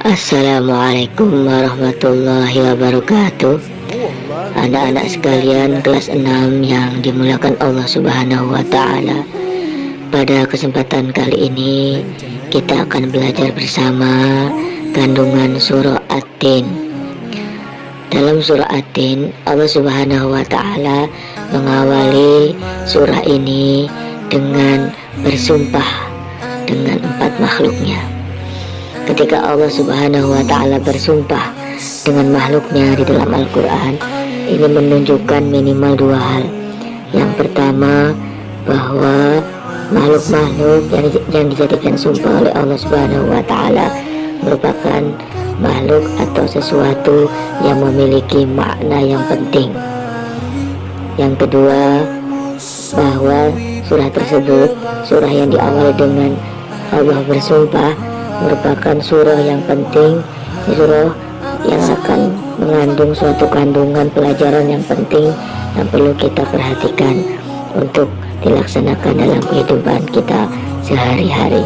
Assalamualaikum warahmatullahi wabarakatuh. Anak-anak sekalian kelas 6 yang dimuliakan Allah Subhanahu wa Ta'ala. Pada kesempatan kali ini kita akan belajar bersama kandungan surah At-Tin. Dalam surah At-Tin, Allah Subhanahu wa Ta'ala mengawali surah ini dengan bersumpah dengan 4 makhluknya. Ketika Allah Subhanahu wa Ta'ala bersumpah dengan makhluknya di dalam Al-Quran, ini menunjukkan minimal 2 hal. Yang pertama, bahwa makhluk-makhluk yang dijadikan sumpah oleh Allah Subhanahu wa Ta'ala merupakan makhluk atau sesuatu yang memiliki makna yang penting. Yang kedua, bahwa surah tersebut, surah yang diawali dengan Allah bersumpah, merupakan surah yang penting, surah yang akan mengandung suatu kandungan pelajaran yang penting yang perlu kita perhatikan untuk dilaksanakan dalam kehidupan kita sehari-hari.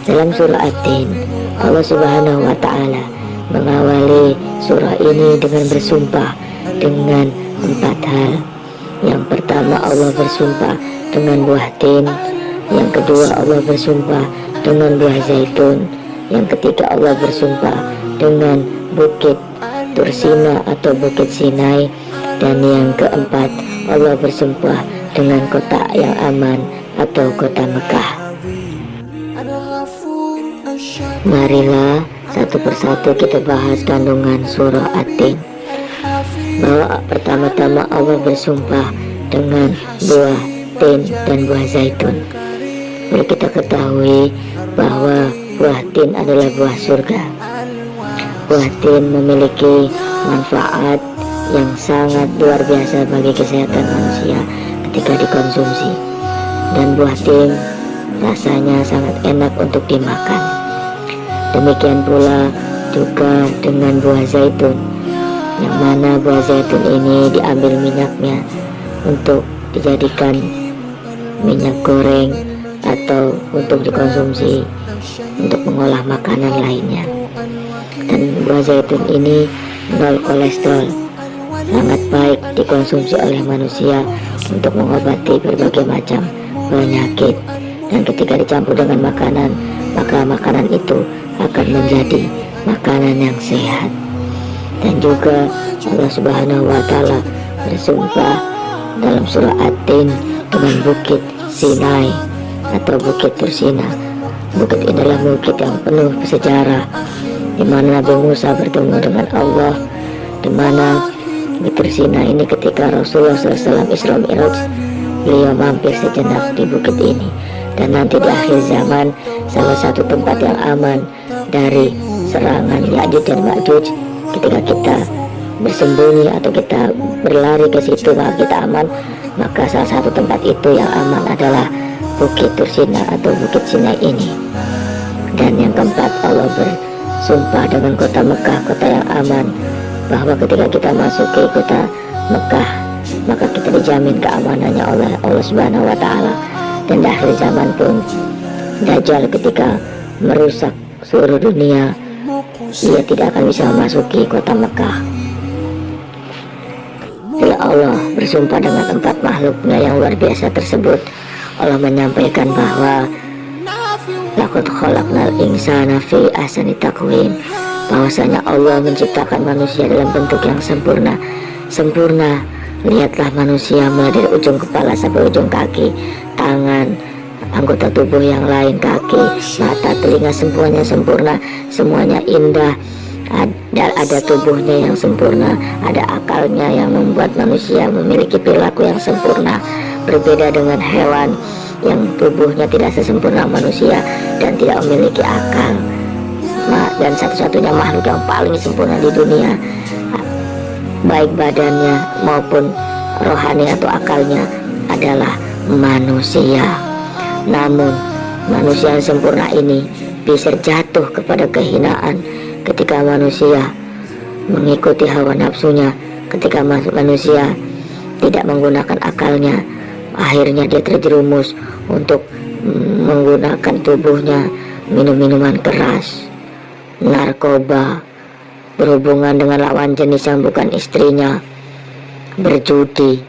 Dalam surah At-Tin, Allah Subhanahu wa Ta'ala mengawali surah ini dengan bersumpah dengan 4 hal. Yang pertama, Allah bersumpah dengan buah tin. Yang kedua, Allah bersumpah dengan buah zaitun. Yang ketiga, Allah bersumpah dengan bukit Tursina atau bukit Sinai. Dan yang keempat, Allah bersumpah dengan kota yang aman atau kota Mekah. Marilah satu persatu kita bahas kandungan surah At-Tin. Bahwa pertama-tama Allah bersumpah dengan buah tin dan buah zaitun. Perlu kita ketahui bahwa buah tin adalah buah surga. Buah tin memiliki manfaat yang sangat luar biasa bagi kesehatan manusia ketika dikonsumsi. Dan buah tin rasanya sangat enak untuk dimakan. Demikian pula juga dengan buah zaitun, yang mana buah zaitun ini diambil minyaknya untuk dijadikan minyak goreng atau untuk dikonsumsi untuk mengolah makanan lainnya. Dan buah zaitun ini nol kolesterol, sangat baik dikonsumsi oleh manusia untuk mengobati berbagai macam penyakit. Dan ketika dicampur dengan makanan, maka makanan itu akan menjadi makanan yang sehat. Dan juga Allah Subhanahu wa Ta'ala bersumpah dalam surah At-Tin dengan bukit Sinai atau bukit Tursina. Bukit ini adalah bukit yang penuh sejarah, di mana Nabi Musa bertemu dengan Allah, di mana di Tursina ini ketika Rasulullah SAW Isra Mi'raj, beliau mampir sejenak di bukit ini. Dan nanti di akhir zaman, salah satu tempat yang aman dari serangan Ya'juj dan Ma'juj, ketika kita bersembunyi atau kita berlari ke situ maka kita aman, maka salah satu tempat itu yang aman adalah bukit Tursina atau bukit Sinai ini. Dan yang keempat, Allah bersumpah dengan kota Mekah, kota yang aman, bahwa ketika kita masuk ke kota Mekah, maka kita dijamin keamanannya oleh Allah Subhanahu wa Ta'ala. Dan di akhir zaman pun, Dajjal ketika merusak seluruh dunia, dia tidak akan bisa memasuki kota Mekah. Ya Allah bersumpah dengan 4 makhluknya yang luar biasa tersebut. Allah menyampaikan bahwa laqad khalaqnal insana fi ahsani taqwim, bahwasanya Allah menciptakan manusia dalam bentuk yang sempurna. Lihatlah manusia mulai dari ujung kepala sampai ujung kaki, tangan, anggota tubuh yang lain, kaki, mata, telinga, semuanya sempurna, semuanya indah. Ada tubuhnya yang sempurna, ada akalnya yang membuat manusia memiliki perilaku yang sempurna. Berbeda dengan hewan yang tubuhnya tidak sesempurna manusia dan tidak memiliki akal. Dan satu-satunya makhluk yang paling sempurna di dunia, baik badannya maupun rohani atau akalnya, adalah manusia. Namun manusia yang sempurna ini bisa jatuh kepada kehinaan ketika manusia mengikuti hawa nafsunya, ketika manusia tidak menggunakan akalnya. Akhirnya dia terjerumus untuk menggunakan tubuhnya minum minuman keras, narkoba, berhubungan dengan lawan jenis yang bukan istrinya, berjudi,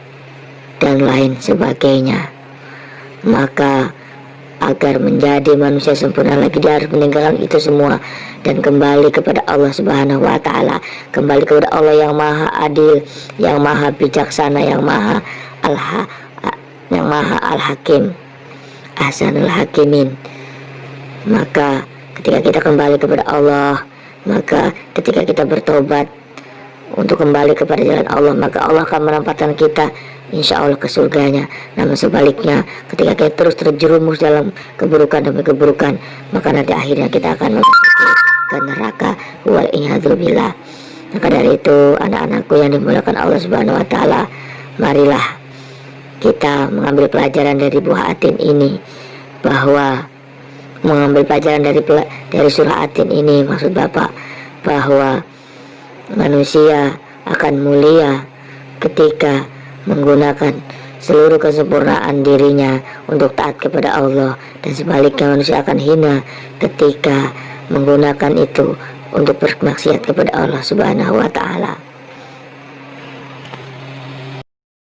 dan lain sebagainya. Maka agar menjadi manusia sempurna lagi, dia harus meninggalkan itu semua dan kembali kepada Allah Subhanahu wa Ta'ala, kembali kepada Allah yang Maha Adil, yang Maha Bijaksana, yang Maha Al-Hakim, Ahsanul Hakimin. Maka ketika kita kembali kepada Allah, maka ketika kita bertobat untuk kembali kepada jalan Allah, maka Allah akan menempatkan kita insya Allah ke surganya. Namun sebaliknya, ketika kita terus terjerumus dalam keburukan demi keburukan, maka nanti akhirnya kita akan memasuki ke neraka. Wal'iyadzubillah. Maka dari itu, anak-anakku yang dimuliakan Allah Subhanahu wa Ta'ala, marilah kita mengambil pelajaran dari buah Atin ini, bahwa mengambil pelajaran dari surah Atin ini, maksud Bapak, bahwa manusia akan mulia ketika menggunakan seluruh kesempurnaan dirinya untuk taat kepada Allah, dan sebaliknya manusia akan hina ketika menggunakan itu untuk bermaksiat kepada Allah Subhanahu wa Ta'ala.